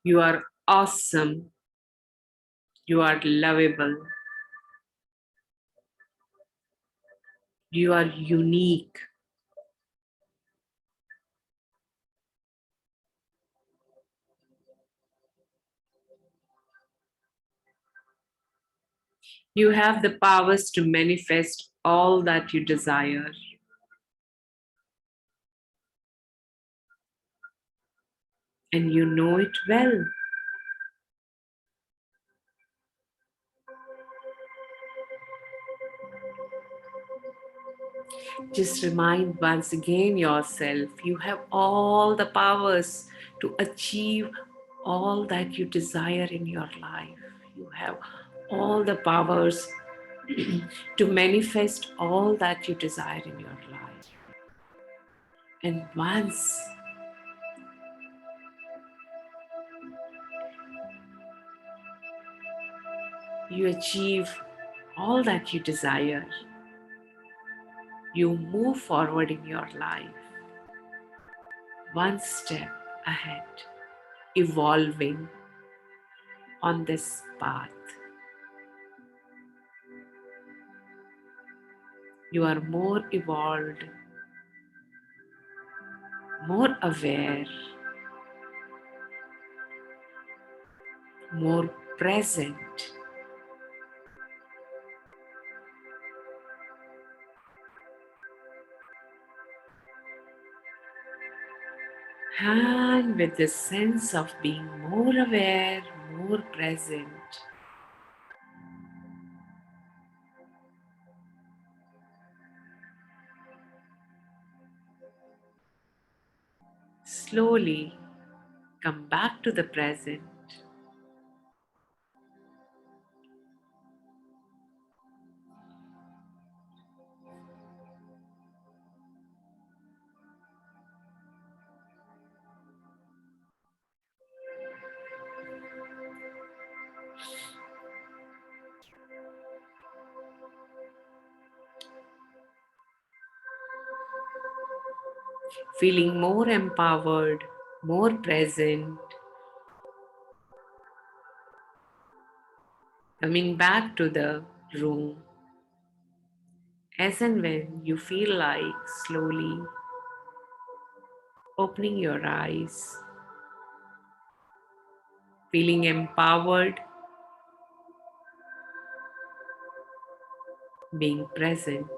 You are awesome. You are lovable. You are unique. You have the powers to manifest all that you desire. And you know it well. Just remind once again yourself, you have all the powers to achieve all that you desire in your life. You have all the powers to manifest all that you desire in your life. And once you achieve all that you desire, you move forward in your life, one step ahead, evolving on this path. You are more evolved, more aware, more present. And with the sense of being more aware, more present, slowly come back to the present. Feeling more empowered, more present, coming back to the room. As and when you feel like, slowly opening your eyes, feeling empowered, being present.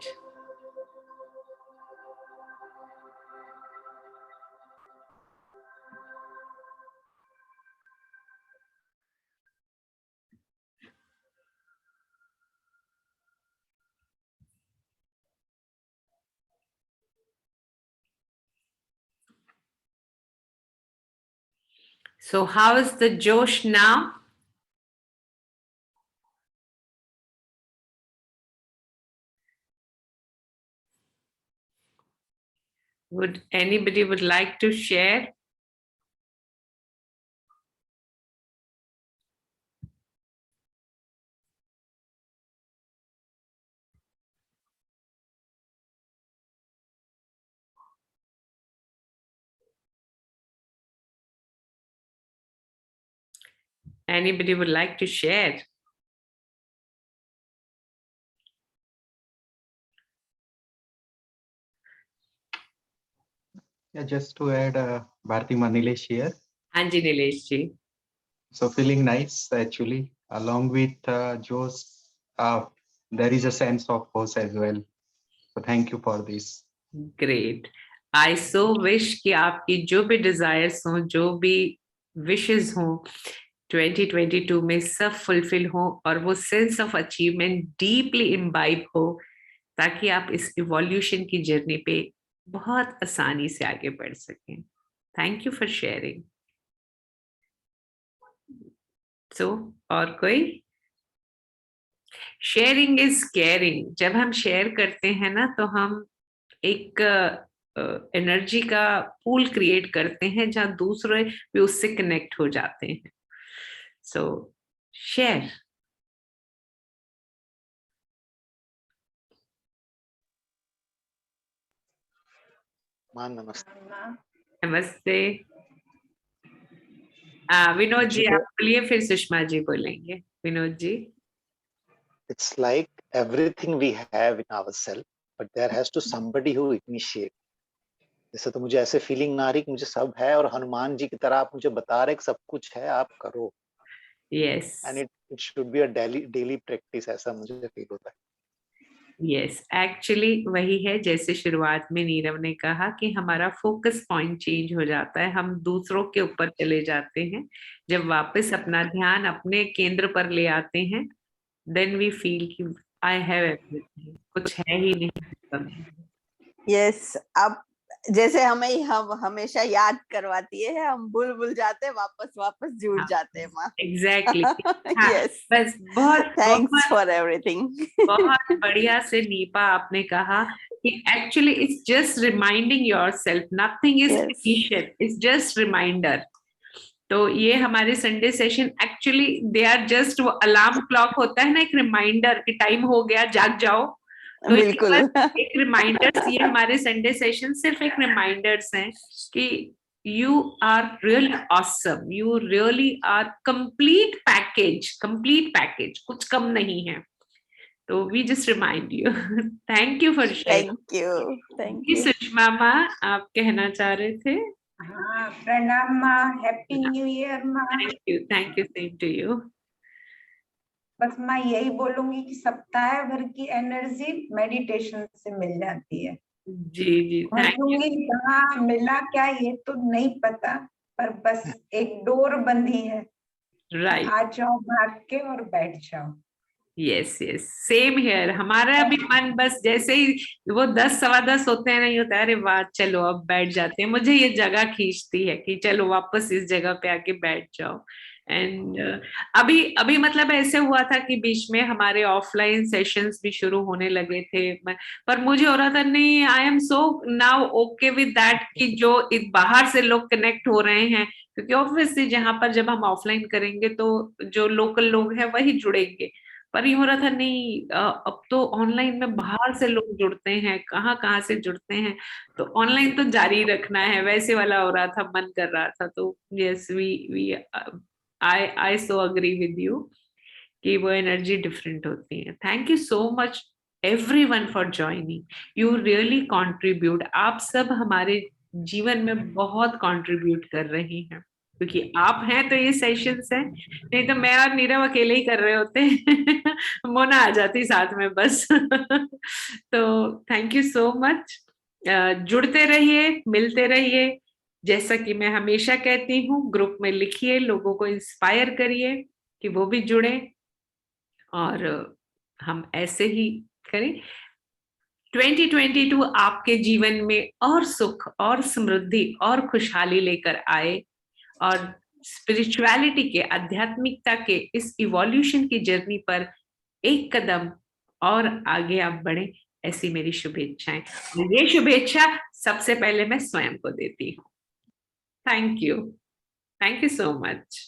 So how is the Josh now? Would anybody would like to share? Anybody would like to share? Yeah, just to add, Bharti Manilesh here. Anji Nilesh ji. So feeling nice actually. Along with Joe's, there is a sense of purpose as well. So thank you for this. Great. I so wish कि आपकी जो भी desires हों, जो भी wishes हों, 2022 में सब fulfill हो और वो sense of achievement deeply imbibe हो, ताकि आप इस evolution की journey पे बहुत आसानी से आगे बढ़ सकें. Thank you for sharing. So, और कोई? Sharing is caring. जब हम share करते हैं ना, तो हम एक एनर्जी का पूल क्रिएट करते हैं जहां दूसरे भी उससे कनेक्ट हो जाते हैं. सो शेयर. नमस्ते. नमस्ते. विनोद जी आप बोलिए, फिर सुषमा जी बोलेंगे. Vinod ji. It's like everything we have in ourselves, but there has to somebody who initiate. जैसे तो मुझे ऐसे फीलिंग ना रही कि मुझे सब है और हनुमान जी की तरह आप मुझे बता रहे कि सब कुछ है, आप करो. Yes. And it should be a daily practice, ऐसा मुझे फील होता है. Yes, actually वही है, जैसे शुरुआत में नीरव ने कहा कि हमारा फोकस पॉइंट चेंज हो जाता है, हम दूसरों के ऊपर चले जाते हैं. जब वापस अपना ध्यान अपने केंद्र पर ले आते हैं, then we feel कि I have everything, कुछ है ही नहीं. Yes, अब जैसे हम हमेशा याद करवाती है, हम भूल जाते हैं, वापस जुड़ जाते हैं माँ. Exactly. Yes. बस बहुत Thanks for everything. बहुत बढ़िया से नीपा आपने कहा Actually, it's just reminding yourself. Nothing is Yes. finished. It's just reminder. तो ये हमारे Sunday session actually they are just वो अलार्म क्लॉक होता है ना, एक रिमाइंडर कि टाइम हो गया, जाग जाओ। तो ये बिल्कुल। बस एक रिमाइंडर्स, ये हमारे संडे सेशन सिर्फ एक रिमाइंडर्स हैं कि you are really awesome, you really are complete package, कुछ कम नहीं है। तो we just remind you. Thank you for sharing. Thank you. Sushma माँ, आप कहना चाह रहे थे? हाँ, प्रणाम माँ, हैप्पी न्यू ईयर माँ। Thank you, same to you. बस मैं यही बोलूंगी कि सप्ताह भर की एनर्जी मेडिटेशन से मिल जाती है। जी, thank you. कहाँ मिला क्या ये तो नहीं पता, पर बस एक डोर बंधी है। Right. आ जाओ भाग के और बैठ जाओ। Yes, same here. हमारा भी मन बस जैसे ही वो 10 सवा 10 होते हैं, नहीं होता है, अरे वाह चलो अब बैठ जाते हैं। मुझे ये जगह खींचती है कि चलो वापस इस जगह पे आके बैठ जाओ। एंड अभी मतलब ऐसे हुआ था कि बीच में हमारे ऑफलाइन सेशंस भी शुरू होने लगे थे, पर मुझे हो रहा था नहीं, I am so now okay with that कि जो बाहर से लोग कनेक्ट हो रहे हैं, क्योंकि ऑब्वियसली जहां पर जब हम ऑफलाइन करेंगे तो जो लोकल लोग हैं वही जुड़ेंगे। पर ये हो रहा था नहीं, अब तो ऑनलाइन में बाहर से लोग जुड़ते हैं, कहाँ से जुड़ते हैं, तो ऑनलाइन तो जारी रखना है, वैसे वाला हो रहा था, मन कर रहा था। तो yes, we I so agree with you कि वो एनर्जी डिफरेंट होती है। Thank you so much everyone for joining. You really contribute. आप सब हमारे जीवन में बहुत कंट्रीब्यूट कर रही हैं, क्योंकि आप हैं तो ये सेशंस हैं, नहीं तो मैं और नीरव अकेले ही कर रहे होते। मोना आ जाती साथ में बस। तो थैंक यू सो मच। जुड़ते रहिए, मिलते रहिए। जैसा कि मैं हमेशा कहती हूँ, ग्रुप में लिखिए, लोगों को इंस्पायर करिए कि वो भी जुड़े, और हम ऐसे ही करें। 2022 आपके जीवन में और सुख और समृद्धि और खुशहाली लेकर आए, और स्पिरिचुअलिटी के, आध्यात्मिकता के इस इवोल्यूशन की जर्नी पर एक कदम और आगे आप बढ़े, ऐसी मेरी शुभेच्छाएं। ये शुभेच्छा सबसे पहले मैं स्वयं को देती हूँ। Thank you so much.